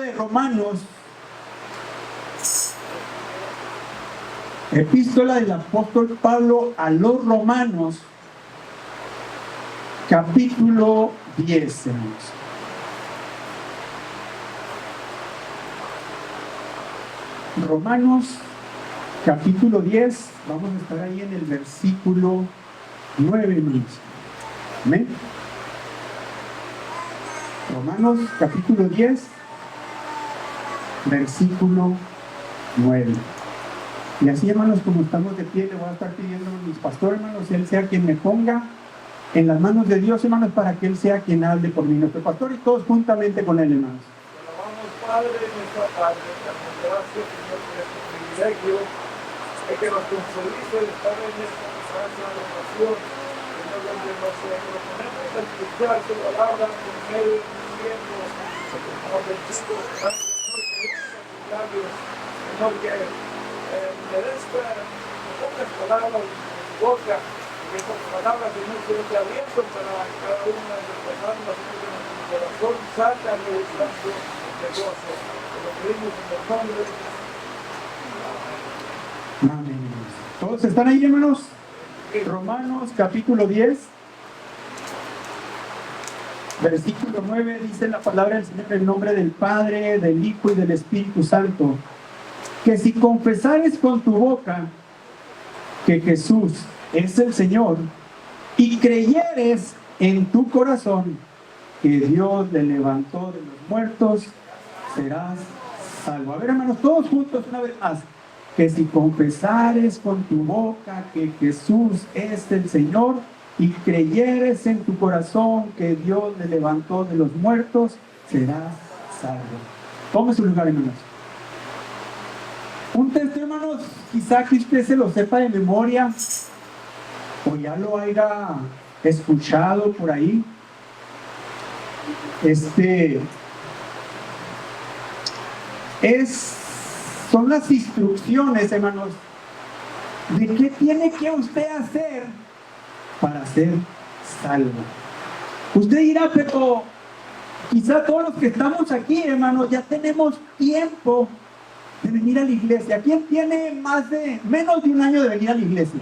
de Romanos, epístola del apóstol Pablo a los Romanos, capítulo 10, hermanos. Romanos, capítulo 10, vamos a estar ahí en el versículo 9, hermanos. Amén. Romanos, capítulo 10, versículo 9. Y así, hermanos, como estamos de pie, le voy a estar pidiendo a mis pastores, hermanos, Él sea quien me ponga en las manos de Dios, hermanos, para que Él sea quien hable por mí, nuestro pastor, y todos juntamente con Él, hermanos. Te alabamos, Padre, nuestra Padre, te damos gracias, Señor, por este privilegio de que nos consolice el estar en esta casa de oración, Señor, donde nos proponemos a escuchar tu palabra por medio de tu tiempo, como bendito, Señor, que usa tus labios, Señor, que me des pocas palabras en mi boca, que estas palabras, Señor, se abierto para cada una de nuestras almas, Señor, de nuestro corazón, saca realizando de gozo. Te lo pedimos en el nombre de Jesús. Amén. ¿Todos están ahí, hermanos? Romanos, capítulo 10, versículo 9, dice la palabra del Señor en el nombre del Padre, del Hijo y del Espíritu Santo, que si confesares con tu boca que Jesús es el Señor y creyeres en tu corazón que Dios le levantó de los muertos, serás salvo. A ver, hermanos, todos juntos una vez más. Que si confesares con tu boca que Jesús es el Señor y creyeres en tu corazón que Dios le levantó de los muertos, serás salvo. Tome su lugar, hermanos. Un texto, hermanos, quizá que usted se lo sepa de memoria o ya lo haya escuchado por ahí. Son las instrucciones, hermanos, de qué tiene que usted hacer para ser salvo. Usted dirá, pero quizá todos los que estamos aquí, hermanos, ya tenemos tiempo de venir a la iglesia. ¿Quién tiene menos de un año de venir a la iglesia?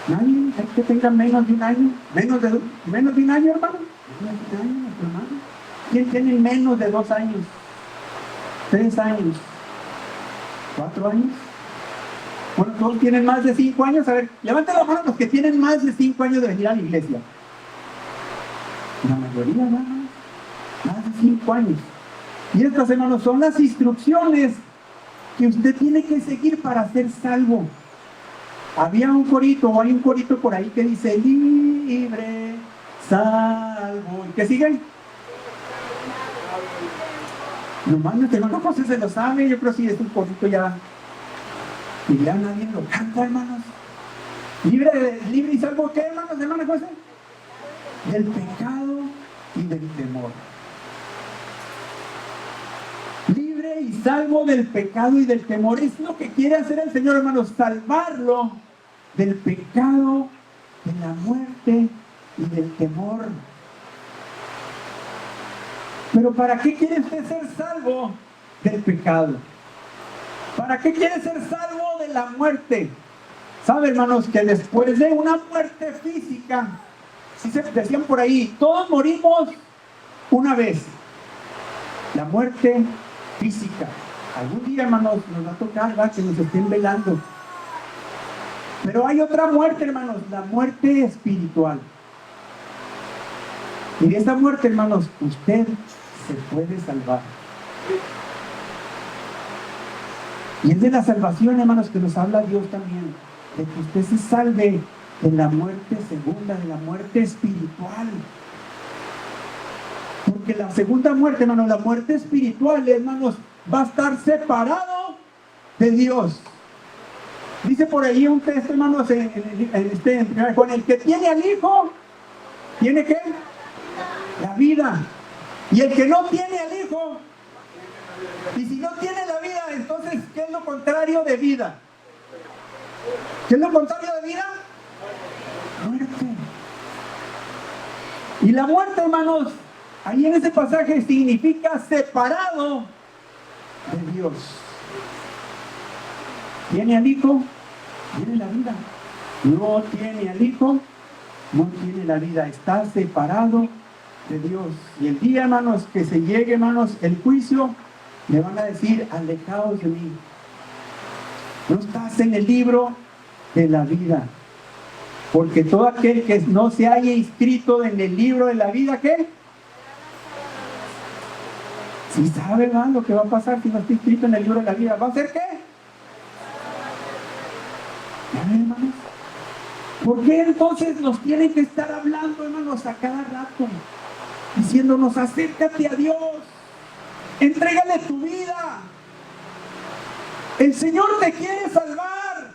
¿Nadie? ¿Hay que tenga menos de un año? ¿Menos de un año, hermano? ¿Menos de un año, hermano? ¿Quién tiene menos de 2 años? 3 años, 4 años. Bueno, todos tienen más de 5 años. A ver, levanten la mano los que tienen más de 5 años de venir a la iglesia. La mayoría, hermanos, más de 5 años. Y estas, hermanos, son las instrucciones que usted tiene que seguir para ser salvo. Había un corito, o hay un corito por ahí que dice libre, salvo. ¿Y qué sigue? Nomás no tengo, no sé, se lo sabe. Yo creo que sí, es un poquito ya. Y ya nadie lo canta, hermanos. Libre y salvo, ¿qué, hermanos? ¿Hermano José? Del pecado y del temor. Libre y salvo del pecado y del temor. Es lo que quiere hacer el Señor, hermanos. Salvarlo del pecado, de la muerte y del temor. Pero ¿para qué quiere usted ser salvo del pecado? ¿Para qué quiere ser salvo de la muerte? ¿Sabe, hermanos, que después de una muerte física, si se decían por ahí, todos morimos una vez? La muerte física. Algún día, hermanos, nos va a tocar, ¿verdad?, que nos estén velando. Pero hay otra muerte, hermanos, la muerte espiritual. Y de esta muerte, hermanos, usted se puede salvar. Y es de la salvación, hermanos, que nos habla Dios también, de que usted se salve de la muerte segunda, de la muerte espiritual. Porque la segunda muerte, hermanos, la muerte espiritual, hermanos, va a estar separado de Dios. Dice por ahí un texto, hermanos, con el que tiene al Hijo, ¿tiene qué? La vida. Y el que no tiene al Hijo, y si no tiene la vida, entonces, ¿qué es lo contrario de vida? ¿Qué es lo contrario de vida? Muerte. Y la muerte, hermanos, Ahí en ese pasaje significa separado de Dios. ¿Tiene al Hijo? Tiene la vida. No tiene al Hijo, no tiene la vida. Está separado de Dios. Y el día, hermanos, que se llegue, hermanos, el juicio, le van a decir: alejaos de mí. No estás en el libro de la vida. Porque todo aquel que no se haya inscrito en el libro de la vida, ¿qué? Si sabe, ¿verdad?, lo que va a pasar si no está inscrito en el libro de la vida. ¿Va a ser qué? ¿Ya ven, hermanos? ¿Por qué entonces nos tienen que estar hablando, hermanos, a cada rato? Diciéndonos: acércate a Dios, entrégale tu vida. El Señor te quiere salvar.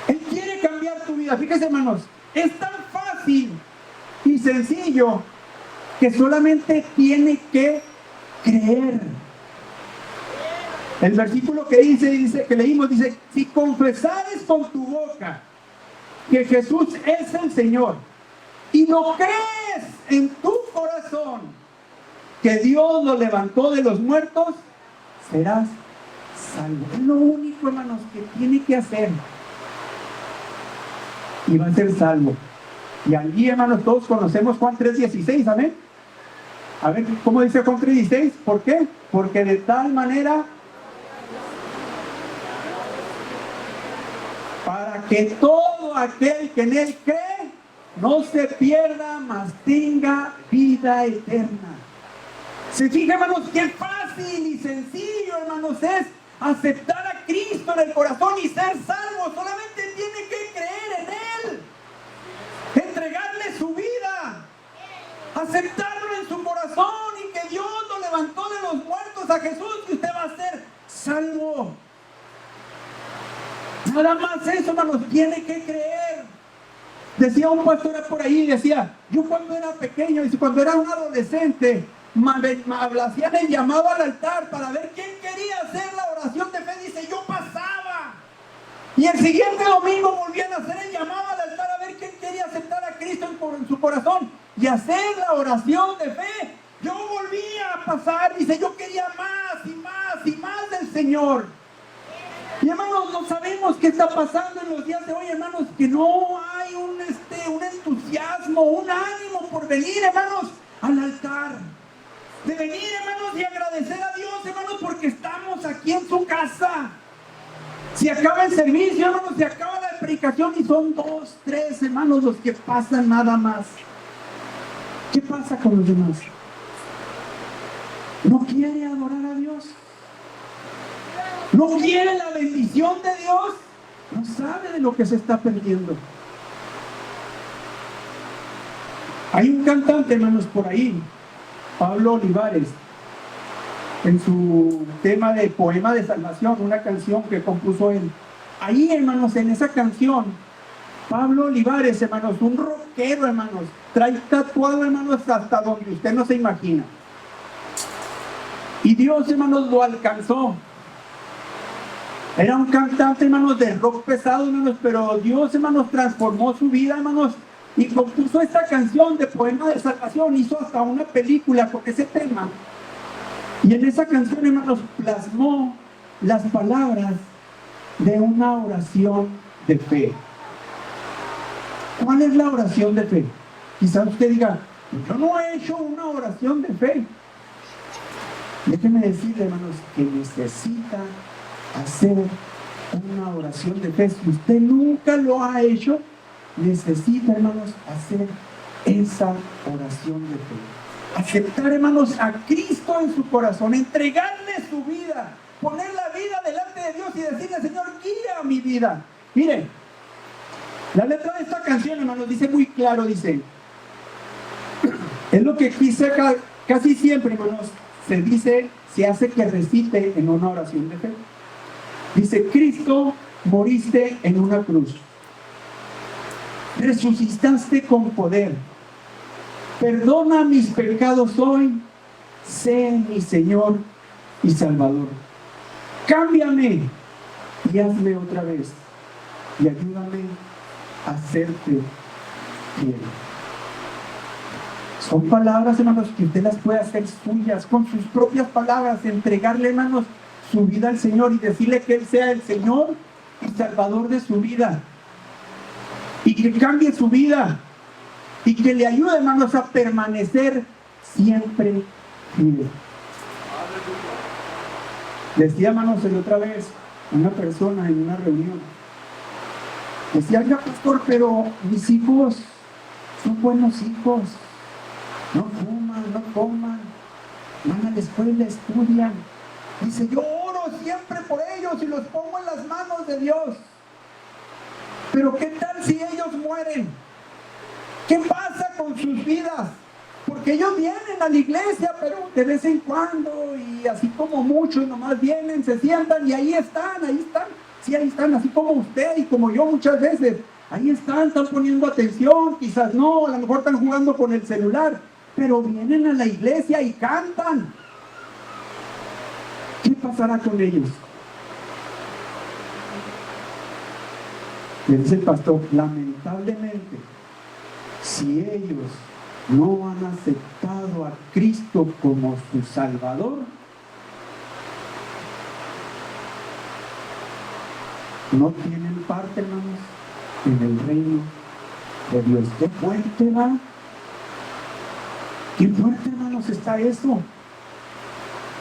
Él quiere cambiar tu vida. Fíjense, hermanos, es tan fácil y sencillo que solamente tiene que creer. El versículo que que leímos dice: si confesares con tu boca que Jesús es el Señor y lo crees en tu corazón que Dios lo levantó de los muertos, serás salvo. Es lo único, hermanos, que tiene que hacer. Y va a ser salvo. Y allí, hermanos, todos conocemos Juan 3:16, ¿amén? A ver, ¿cómo dice Juan 3:16? ¿Por qué? Porque de tal manera, para que todo aquel que en Él cree no se pierda, mas tenga vida eterna. ¿Se fijan, hermanos, qué fácil y sencillo, hermanos, es aceptar a Cristo en el corazón y ser salvo? Solamente tiene que creer en Él, entregarle su vida, aceptarlo en su corazón y que Dios lo levantó de los muertos a Jesús, y usted va a ser salvo. Nada más eso, hermanos, tiene que creer. Decía un pastor por ahí, decía: yo cuando era pequeño, dice, cuando era un adolescente, hacían el llamado al altar para ver quién quería hacer la oración de fe. Dice: yo pasaba. Y el siguiente domingo volvían a hacer el llamado al altar a ver quién quería aceptar a Cristo en su corazón y hacer la oración de fe. Yo volvía a pasar, dice, yo quería más y más y más del Señor. Y hermanos, no sabemos qué está pasando en los días de hoy, hermanos, que no hay un entusiasmo, un ánimo por venir, hermanos, al altar. De venir, hermanos, y agradecer a Dios, hermanos, porque estamos aquí en su casa. Si acaba el servicio, hermanos, se acaba la predicación y son 2, 3, hermanos, los que pasan nada más. ¿Qué pasa con los demás? ¿No quiere adorar a Dios? ¿No quiere la bendición de Dios? No sabe de lo que se está perdiendo. Hay un cantante, hermanos, por ahí, Pablo Olivares, en su tema de Poema de Salvación, una canción que compuso él. Ahí, hermanos, en esa canción, Pablo Olivares, hermanos, un rockero, hermanos, trae tatuado, hermanos, hasta donde usted no se imagina. Y Dios, hermanos, lo alcanzó. Era un cantante, hermanos, de rock pesado, hermanos, pero Dios, hermanos, transformó su vida, hermanos, y compuso esta canción de Poema de Salvación. Hizo hasta una película con ese tema. Y en esa canción, hermanos, plasmó las palabras de una oración de fe. ¿Cuál es la oración de fe? Quizás usted diga: yo no he hecho una oración de fe. Déjenme decirle, hermanos, que necesita hacer una oración de fe. Si usted nunca lo ha hecho, necesita, hermanos, hacer esa oración de fe. Aceptar, hermanos, a Cristo en su corazón, entregarle su vida, poner la vida delante de Dios y decirle: Señor, guía mi vida. Miren, la letra de esta canción, hermanos, dice muy claro, dice, es lo que quise casi siempre, hermanos, se hace que recite en una oración de fe. Dice: Cristo, moriste en una cruz, resucitaste con poder, perdona mis pecados hoy, sé mi Señor y Salvador. Cámbiame y hazme otra vez, y ayúdame a serte fiel. Son palabras, hermanos, que usted las puede hacer suyas, con sus propias palabras, entregarle, hermanos, su vida al Señor y decirle que Él sea el Señor y Salvador de su vida. Y que cambie su vida. Y que le ayude, hermanos, a permanecer siempre fiel. Decía, hermanos, la otra vez, una persona en una reunión. Decía, oiga, pastor, pero mis hijos son buenos hijos. No fuman, no toman, van a la escuela, estudian. Dice, yo oro siempre por ellos y los pongo en las manos de Dios. Pero ¿qué tal si ellos mueren? ¿Qué pasa con sus vidas? Porque ellos vienen a la iglesia, pero de vez en cuando, y así como muchos nomás vienen, se sientan y ahí están. Sí, ahí están, así como usted y como yo muchas veces. Ahí están poniendo atención, quizás no, a lo mejor están jugando con el celular, pero vienen a la iglesia y cantan. ¿Qué pasará con ellos? Le dice el pastor, lamentablemente, si ellos no han aceptado a Cristo como su Salvador, no tienen parte, hermanos, en el reino de Dios. ¡Qué fuerte va! ¡Qué fuerte, hermanos, está eso!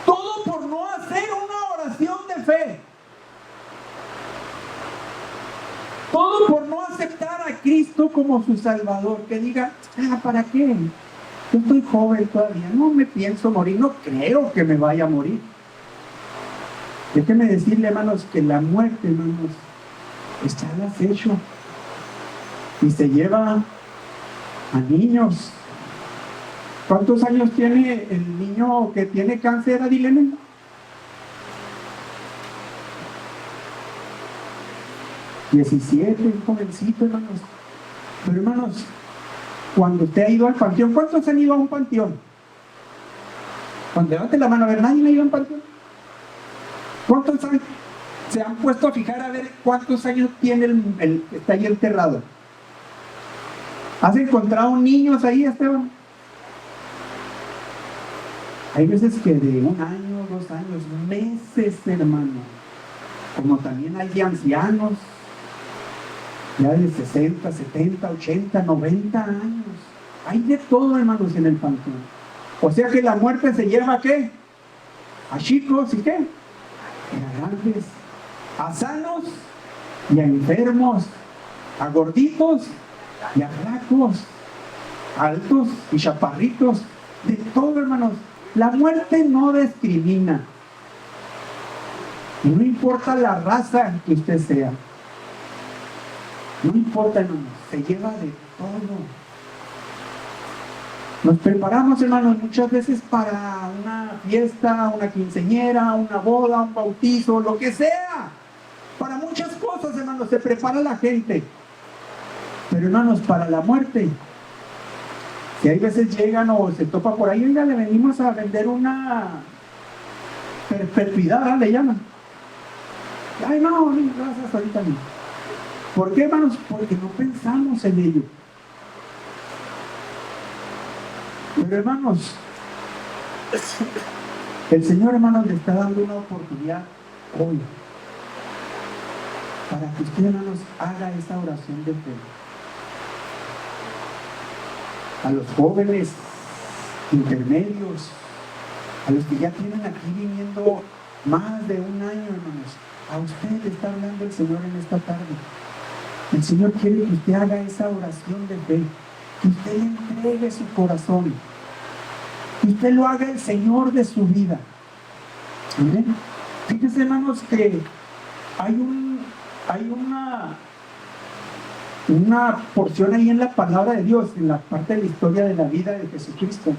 Todo por no hacer una oración de fe. Todo por no aceptar a Cristo como su Salvador. Que diga, ¿para qué? Yo estoy joven todavía, no me pienso morir, no creo que me vaya a morir. Déjenme decirle, hermanos, que la muerte, hermanos, está al acecho y se lleva a niños. ¿Cuántos años tiene el niño que tiene cáncer, Adilene? $17, un jovencito, hermanos. Pero, hermanos, cuando usted ha ido al panteón, ¿cuántos han ido a un panteón? Cuando levante la mano, a ver, ¿nadie ha ido a un panteón? ¿Cuántos se han puesto a fijar a ver cuántos años tiene el que está ahí enterrado? ¿Has encontrado niños ahí, Esteban? Hay veces que de 1 año, 2 años, meses, hermano. Como también hay de ancianos, ya de 60, 70, 80, 90 años. Hay de todo, hermanos, en el panteón. O sea que la muerte se lleva ¿a qué? A chicos y qué, a grandes, a sanos y a enfermos, a gorditos y a flacos, a altos y chaparritos, de todo, hermanos. La muerte no discrimina. Y no importa la raza que usted sea. No importa, hermanos, se lleva de todo. Nos preparamos, hermanos, muchas veces para una fiesta, una quinceañera, una boda, un bautizo, lo que sea. Para muchas cosas, hermanos, se prepara la gente. Pero, hermanos, para la muerte, si hay veces llegan o se topa por ahí, oiga, le venimos a vender una perpetuidad, le llaman. Ay, no, gracias, ahorita no. ¿Por qué, hermanos? Porque no pensamos en ello. Pero, hermanos, el Señor, hermanos, le está dando una oportunidad hoy para que usted, hermanos, haga esa oración de fe. A los jóvenes intermedios, a los que ya tienen aquí viniendo más de 1 año, hermanos, a usted le está hablando el Señor en esta tarde. El Señor quiere que usted haga esa oración de fe, que usted le entregue su corazón, que usted lo haga el Señor de su vida. ¿Amén? Fíjense, hermanos, que hay una porción ahí en la palabra de Dios, en la parte de la historia de la vida de Jesucristo.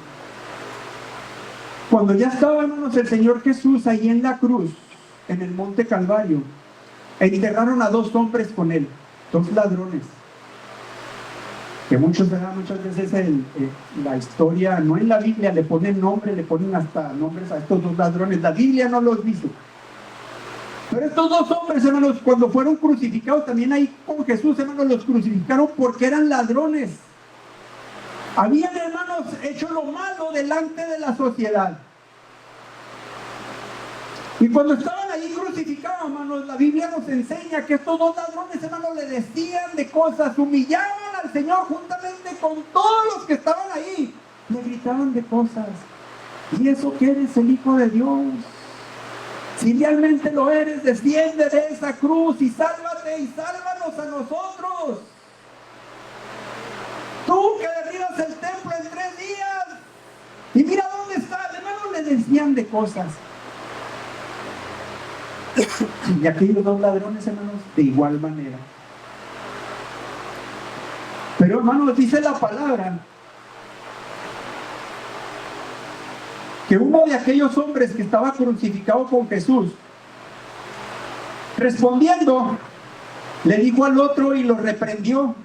Cuando ya estaba, hermanos, el Señor Jesús ahí en la cruz, en el monte Calvario, enterraron a 2 hombres con él, 2 ladrones. Que muchas veces la historia, no en la Biblia, le ponen nombre, le ponen hasta nombres a estos 2 ladrones. La Biblia no los dice. Pero estos 2 hombres, hermanos, cuando fueron crucificados, también ahí con Jesús, hermanos, los crucificaron porque eran ladrones. Habían, hermanos, hecho lo malo delante de la sociedad. Y cuando estaban ahí crucificados, hermanos, la Biblia nos enseña que estos dos ladrones, hermanos, le decían de cosas, humillaban al Señor juntamente con todos los que estaban ahí. Le gritaban de cosas. ¿Y eso que eres el Hijo de Dios? Si realmente lo eres, desciende de esa cruz y sálvate y sálvanos a nosotros. Tú que derribas el templo en 3 días. Y mira dónde está. Hermanos, le decían de cosas. Y aquellos dos ladrones, hermanos, de igual manera. Pero, hermanos, dice la palabra que uno de aquellos hombres que estaba crucificado con Jesús, respondiendo, le dijo al otro y lo reprendió.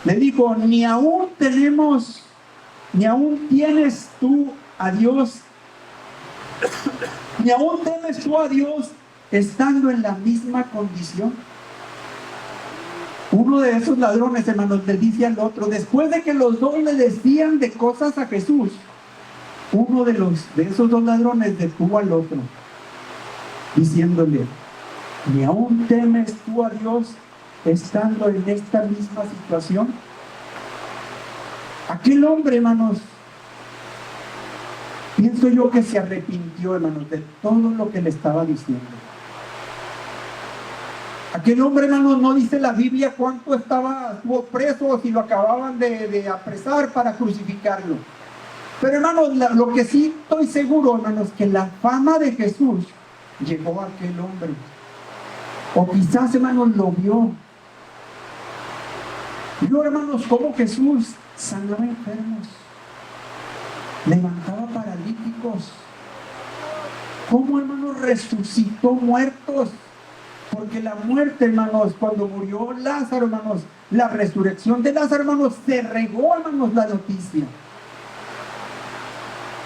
Le dijo: ni aún tienes tú a Dios, ni aún temes tú a Dios estando en la misma condición. Uno de esos ladrones, hermanos, le dice al otro, después de que los dos le decían de cosas a Jesús, uno de esos dos ladrones detuvo al otro, diciéndole: ¿ni aún temes tú a Dios estando en esta misma situación? Aquel hombre, hermanos, pienso yo que se arrepintió, hermanos, de todo lo que le estaba diciendo. Aquel hombre, hermanos, no dice la Biblia cuánto estuvo preso, si lo acababan de apresar para crucificarlo. Pero, hermanos, lo que sí estoy seguro, hermanos, que la fama de Jesús llegó a aquel hombre. O quizás, hermanos, lo vio. Vio, hermanos, cómo Jesús sanaba enfermos, levantaba paralíticos, cómo, hermanos, resucitó muertos. Porque la muerte, hermanos, cuando murió Lázaro, hermanos, la resurrección de Lázaro, hermanos, se regó, hermanos, la noticia.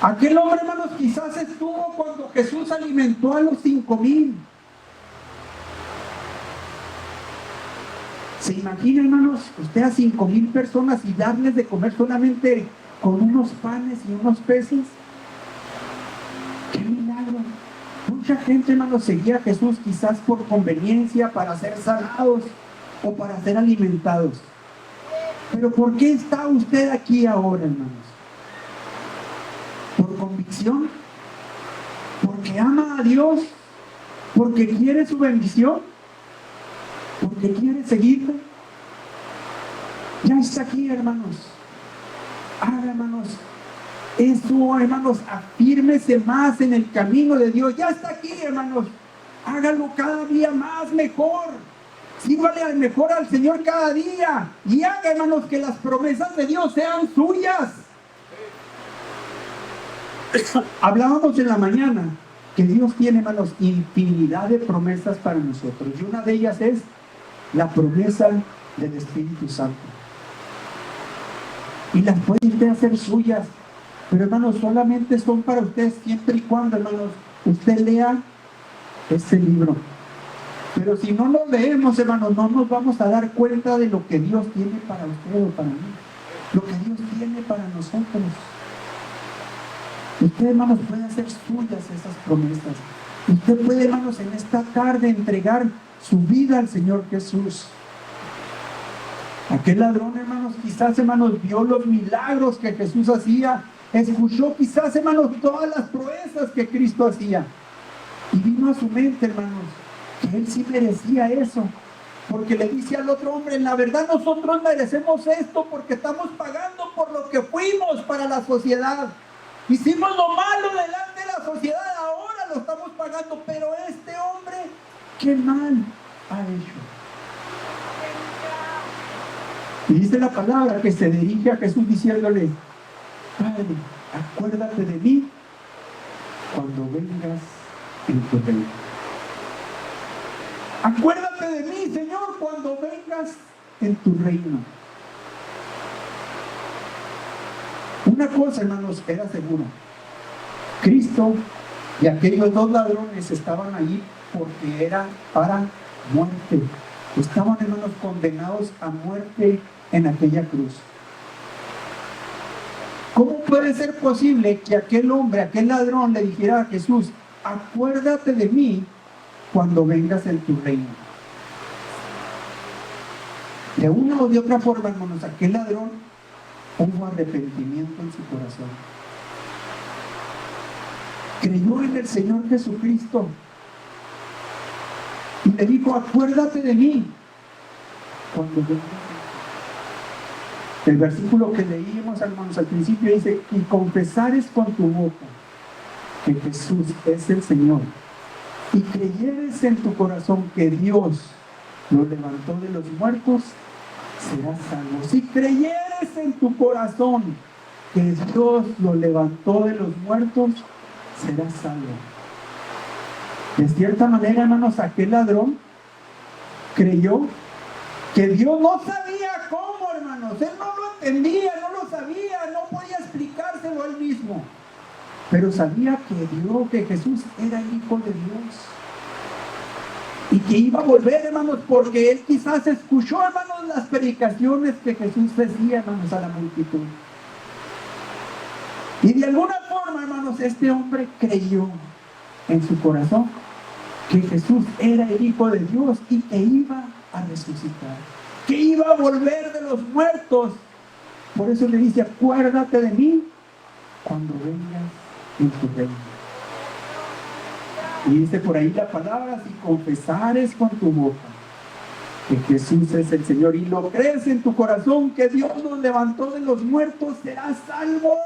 Aquel hombre, hermanos, quizás estuvo cuando Jesús alimentó a los 5,000. ¿Se imagina, hermanos, usted a 5,000 personas y darles de comer solamente con unos panes y unos peces? ¡Qué milagro! Mucha gente, hermanos, seguía a Jesús quizás por conveniencia, para ser sanados o para ser alimentados. Pero ¿por qué está usted aquí ahora, hermanos? ¿Por convicción? ¿Porque ama a Dios? ¿Porque quiere su bendición? ¿Porque quiere seguirle? Ya está aquí, hermanos. Haga, hermanos, eso, hermanos, afírmese más en el camino de Dios. Ya está aquí, hermanos. Hágalo cada día más mejor. Sírvale al mejor al Señor cada día. Y haga, hermanos, que las promesas de Dios sean suyas. Hablábamos en la mañana que Dios tiene, hermanos, infinidad de promesas para nosotros. Y una de ellas es la promesa del Espíritu Santo. Y las puede usted hacer suyas. Pero, hermanos, solamente son para usted siempre y cuando, hermanos, usted lea este libro. Pero si no lo leemos, hermanos, no nos vamos a dar cuenta de lo que Dios tiene para usted o para mí. Lo que Dios tiene para nosotros. Usted, hermanos, puede hacer suyas esas promesas. Usted puede, hermanos, en esta tarde entregar su vida al Señor Jesús. Aquel ladrón, hermanos, quizás, hermanos, vio los milagros que Jesús hacía. Escuchó quizás, hermanos, todas las proezas que Cristo hacía. Y vino a su mente, hermanos, que él sí merecía eso. Porque le dice al otro hombre: en la verdad nosotros merecemos esto porque estamos pagando por lo que fuimos para la sociedad. Hicimos lo malo delante de la sociedad, ahora lo estamos pagando. Pero este hombre, ¿qué mal ha hecho? Y dice la palabra que se dirige a Jesús diciéndole: Padre, acuérdate de mí cuando vengas en tu reino. Acuérdate de mí, Señor, cuando vengas en tu reino. Una cosa, hermanos, era segura: Cristo y aquellos dos ladrones estaban allí porque era para muerte. Estaban, hermanos, condenados a muerte en aquella cruz. ¿Cómo puede ser posible que aquel hombre, aquel ladrón le dijera a Jesús, acuérdate de mí cuando vengas en tu reino? De una o de otra forma, hermanos, aquel ladrón hubo arrepentimiento en su corazón. Creyó en el Señor Jesucristo y le dijo, acuérdate de mí cuando vengas. El versículo que leímos, hermanos, al principio dice, y confesares con tu boca que Jesús es el Señor, y creyeres en tu corazón que Dios lo levantó de los muertos, serás salvo. Si creyeres en tu corazón que Dios lo levantó de los muertos, serás salvo. De cierta manera, hermanos, aquel ladrón creyó que Dios no sabía cómo, hermanos. Él no lo entendía, no lo sabía, no podía explicárselo él mismo. Pero sabía que Jesús era el Hijo de Dios. Y que iba a volver, hermanos, porque él quizás escuchó, hermanos, las predicaciones que Jesús decía, hermanos, a la multitud. Y de alguna forma, hermanos, este hombre creyó en su corazón que Jesús era el Hijo de Dios y que iba a resucitar, que iba a volver de los muertos. Por eso le dice, acuérdate de mí cuando vengas en tu reino. Y dice por ahí la palabra, si confesares con tu boca que Jesús es el Señor y lo crees en tu corazón que Dios nos levantó de los muertos, serás salvo.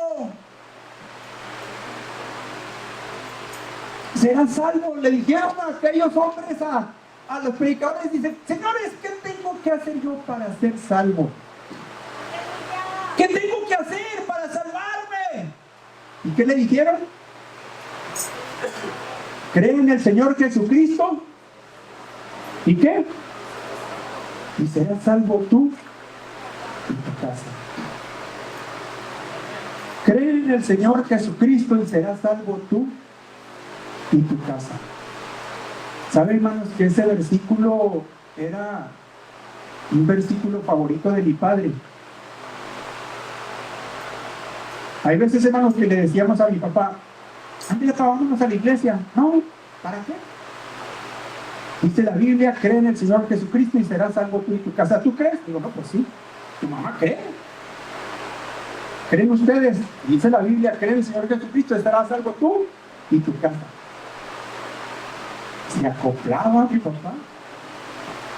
Serás salvo. Le dijeron a aquellos hombres, a los predicadores, dicen, señores, ¿qué tengo que hacer yo para ser salvo? ¿Qué tengo que hacer para salvarme? ¿Y qué le dijeron? Cree en el Señor Jesucristo. ¿Y qué? Y serás salvo tú y tu casa. Cree en el Señor Jesucristo y serás salvo tú y tu casa. ¿Saben, hermanos, que ese versículo era un versículo favorito de mi padre? Hay veces, hermanos, que le decíamos a mi papá, antes vámonos a la iglesia. No, ¿para qué? Dice la Biblia, cree en el Señor Jesucristo y serás salvo tú y tu casa. ¿Tú crees? Digo, no, pues sí. Tu mamá cree. ¿Creen ustedes? Dice la Biblia, cree en el Señor Jesucristo y serás salvo tú y tu casa. Se acoplaba mi papá.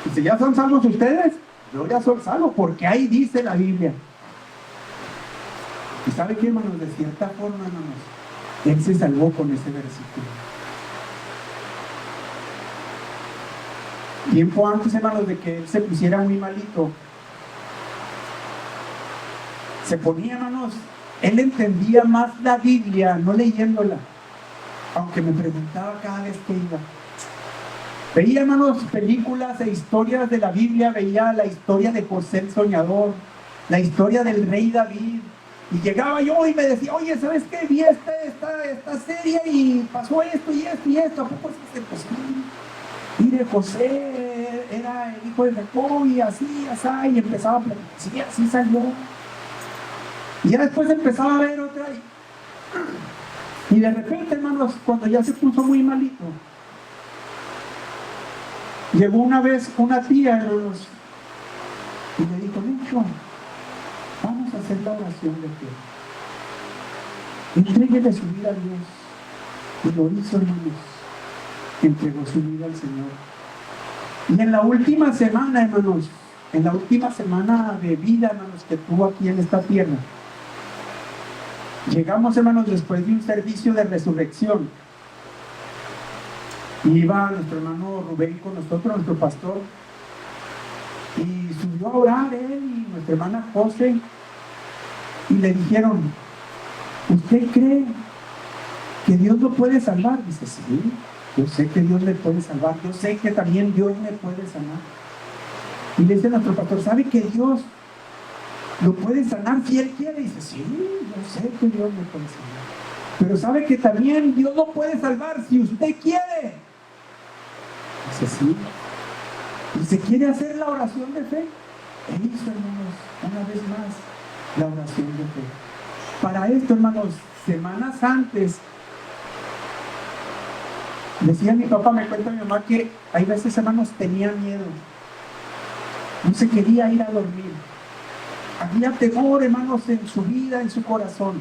Dice, ¿ya son salvos ustedes? Yo ya soy salvo, porque ahí dice la Biblia. ¿Y sabe qué, hermanos? De cierta forma, hermanos, él se salvó con ese versículo. Tiempo antes, hermanos, de que él se pusiera muy malito, se ponía, hermanos, él entendía más la Biblia, no leyéndola, aunque me preguntaba cada vez que iba. Veía, hermanos, películas e historias de la Biblia, veía la historia de José el Soñador, la historia del rey David, y llegaba yo y me decía, oye, ¿sabes qué? Vi esta serie y pasó esto y esto y esto. ¿A poco es posible? Mire, José era el hijo de Jacob y así, y empezaba a platicar, sí, así salió. Y ya después empezaba a ver otra y de repente, hermanos, cuando ya se puso muy malito, llegó una vez una tía, hermanos, y le dijo, Nicho, vamos a hacer la oración de fe. Entréguele su vida a Dios. Y lo hizo, hermanos. Entregó su vida al Señor. Y en la última semana, hermanos, en la última semana de vida, hermanos, que tuvo aquí en esta tierra, llegamos, hermanos, después de un servicio de resurrección. Y iba nuestro hermano Rubén con nosotros, nuestro pastor, y subió a orar él y nuestra hermana José, y le dijeron, ¿usted cree que Dios lo puede salvar? Dice, sí, yo sé que Dios le puede salvar, yo sé que también Dios me puede sanar. Y le dice nuestro pastor, ¿sabe que Dios lo puede sanar si Él quiere? Dice, sí, yo sé que Dios me puede sanar, pero ¿sabe que también Dios lo puede salvar si usted quiere? Dice, sí. Dice, ¿quiere hacer la oración de fe? Él hizo, hermanos, una vez más la oración de fe. Para esto, hermanos, semanas antes, decía mi papá, me cuenta mi mamá, que hay veces, hermanos, tenía miedo. No se quería ir a dormir. Había temor, hermanos, en su vida, en su corazón.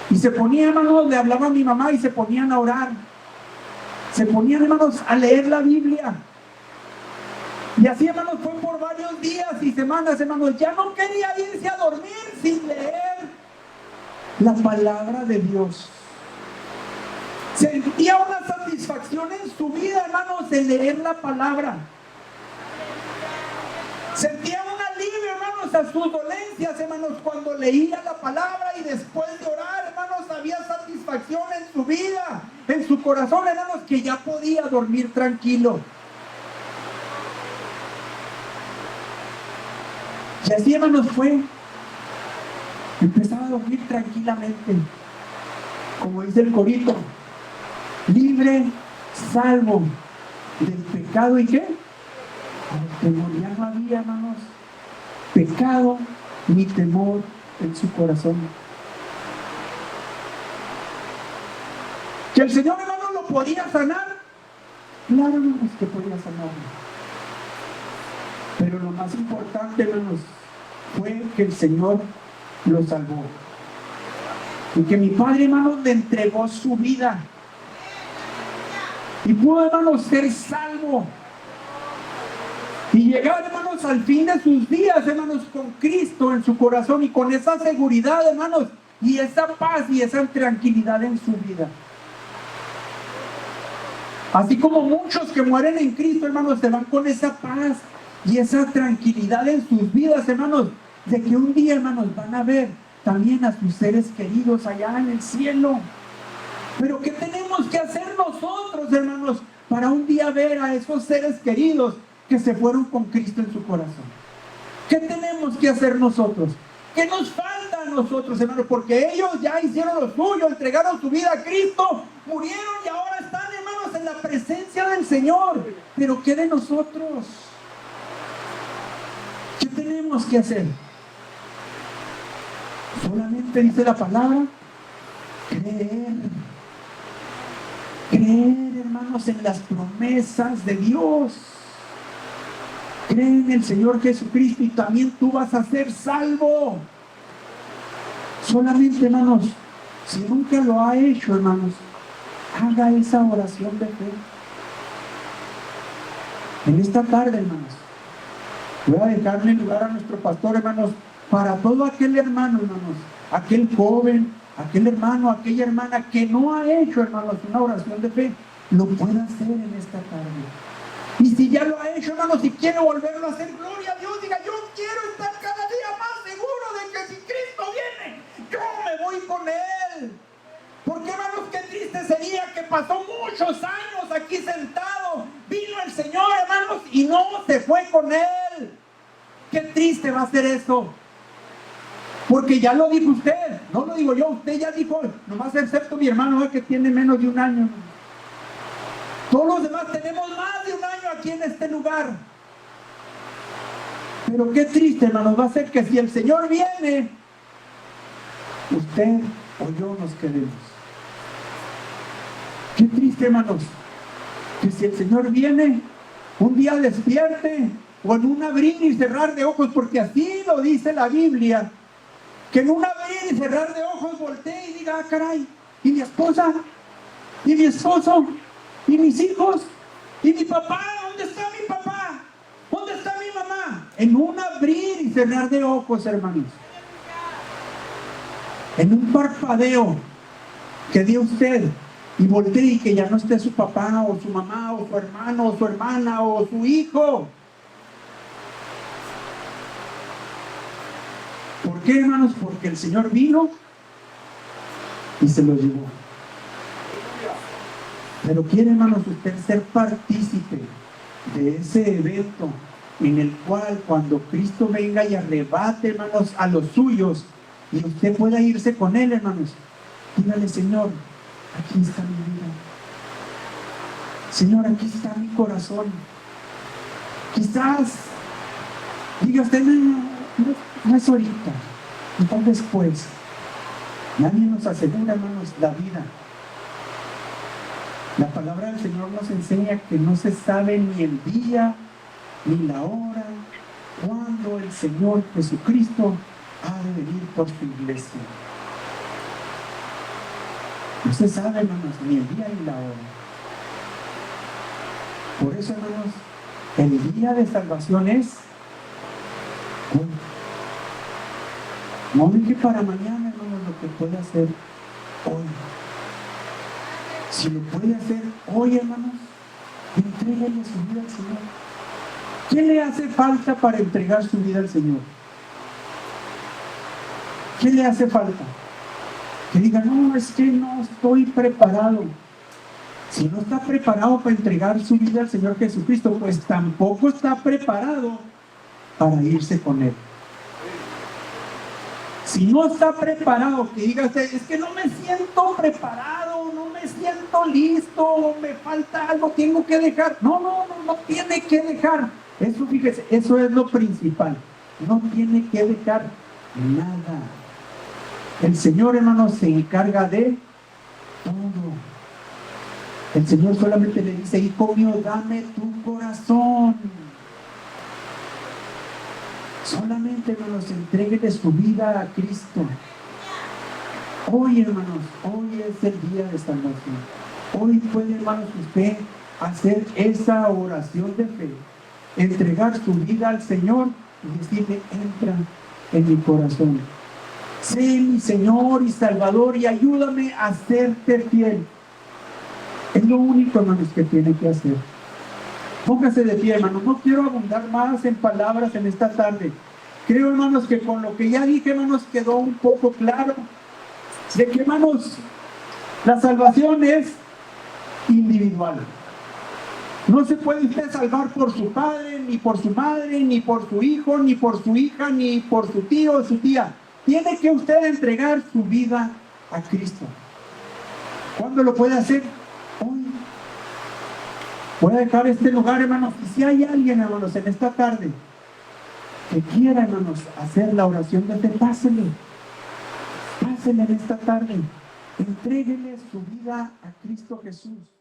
Y se ponía, hermanos, le hablaba a mi mamá y se ponían a orar. Se ponían, hermanos, a leer la Biblia. Y así, hermanos, fue por varios días y semanas, hermanos. Ya no quería irse a dormir sin leer la palabra de Dios. Sentía una satisfacción en su vida, hermanos, de leer la palabra. Sentía un alivio, hermanos, a sus dolencias, hermanos, cuando leía la palabra, y después de orar, hermanos, había satisfacción en su vida, en su corazón, hermanos, que ya podía dormir tranquilo. Y así, hermanos, empezaba a dormir tranquilamente, como dice el corito, libre, salvo del pecado. ¿Y qué? Temor. Ya no había, hermanos, pecado ni temor en su corazón. ¿Que el Señor, hermanos, lo podía sanar? Claro, hermanos, que podía sanar. Pero lo más importante, hermanos, fue que el Señor lo salvó. Y que mi padre, hermanos, le entregó su vida. Y pudo, hermanos, ser salvo. Y llegar, hermanos, al fin de sus días, hermanos, con Cristo en su corazón y con esa seguridad, hermanos, y esa paz y esa tranquilidad en su vida. Así como muchos que mueren en Cristo, hermanos, se van con esa paz y esa tranquilidad en sus vidas, hermanos, de que un día, hermanos, van a ver también a sus seres queridos allá en el cielo. Pero ¿qué tenemos que hacer nosotros, hermanos, para un día ver a esos seres queridos que se fueron con Cristo en su corazón? ¿Qué tenemos que hacer nosotros? ¿Qué nos falta a nosotros, hermanos? Porque ellos ya hicieron lo suyo, entregaron su vida a Cristo, murieron y ahora están, hermanos, en la presencia del Señor. Pero ¿qué de nosotros? ¿Qué tenemos que hacer? Solamente dice la palabra, creer. Creer, hermanos, en las promesas de Dios. Cree en el Señor Jesucristo y también tú vas a ser salvo. Solamente, hermanos, si nunca lo ha hecho, hermanos, haga esa oración de fe. En esta tarde, hermanos, voy a dejarle lugar a nuestro pastor, hermanos, para todo aquel hermano, hermanos, aquel joven, aquel hermano, aquella hermana que no ha hecho, hermanos, una oración de fe, lo pueda hacer en esta tarde. Y si ya lo ha hecho, hermanos, si quiere volverlo a hacer, gloria a Dios, diga, yo quiero estar cada día más seguro de que si Cristo viene, yo me voy con Él. Porque, hermanos, qué triste sería que pasó muchos años aquí sentado, vino el Señor, hermanos, y no se fue con Él. Qué triste va a ser eso. Porque ya lo dijo usted, no lo digo yo, usted ya dijo, nomás excepto mi hermano que tiene menos de un año. Todos los demás tenemos más de un año aquí en este lugar. Pero qué triste, hermanos, va a ser que si el Señor viene, usted o yo nos quedemos. Qué triste, hermanos, que si el Señor viene, un día despierte, o en un abrir y cerrar de ojos, porque así lo dice la Biblia, que en un abrir y cerrar de ojos voltee y diga, ah, caray, ¿y mi esposa? ¿Y mi esposo? ¿Y mis hijos? ¿Y mi papá? ¿Dónde está mi papá? ¿Dónde está mi mamá? En un abrir y cerrar de ojos, hermanos. En un parpadeo que dio usted y voltee y que ya no esté su papá o su mamá o su hermano o su hermana o su hijo. ¿Por qué, hermanos? Porque el Señor vino y se lo llevó. Pero quiere, hermanos, usted ser partícipe de ese evento en el cual cuando Cristo venga y arrebate, hermanos, a los suyos y usted pueda irse con Él, hermanos, dígale, Señor, aquí está mi vida. Señor, aquí está mi corazón. Quizás diga usted, no es ahorita. Entonces, pues, nadie nos asegura, hermanos, la vida. La palabra del Señor nos enseña que no se sabe ni el día ni la hora cuando el Señor Jesucristo ha de venir por su iglesia. No se sabe, hermanos, ni el día ni la hora. Por eso, hermanos, el día de salvación es hoy. No deje para mañana, hermanos, lo que puede hacer hoy. Si lo puede hacer hoy, hermanos, entréguele su vida al Señor. ¿Qué le hace falta para entregar su vida al Señor? ¿Qué le hace falta? Que diga, no, es que no estoy preparado. Si no está preparado para entregar su vida al Señor Jesucristo, pues tampoco está preparado para irse con Él. Si no está preparado, que diga usted, es que no me siento preparado, no me siento listo, me falta algo, tengo que dejar. No tiene que dejar. Eso, fíjese, eso es lo principal. No tiene que dejar nada. El Señor, hermano, se encarga de todo. El Señor solamente le dice, hijo mío, dame tu corazón. Solamente, hermanos, entréguele su vida a Cristo. Hoy, hermanos, hoy es el día de salvación. Hoy puede, hermanos, usted hacer esa oración de fe, entregar su vida al Señor y decirle, entra en mi corazón. Sé mi Señor y Salvador y ayúdame a serte fiel. Es lo único, hermanos, que tiene que hacer. Póngase de pie, hermanos. No quiero abundar más en palabras en esta tarde. Creo, hermanos, que con lo que ya dije, hermanos, quedó un poco claro de que, hermanos, la salvación es individual. No se puede usted salvar por su padre, ni por su madre, ni por su hijo, ni por su hija, ni por su tío o su tía. Tiene que usted entregar su vida a Cristo. ¿Cuándo lo puede hacer? Hoy. Voy a dejar este lugar, hermanos, y si hay alguien, hermanos, en esta tarde que quiera, hermanos, hacer la oración de fe, pásele en esta tarde, entréguele su vida a Cristo Jesús.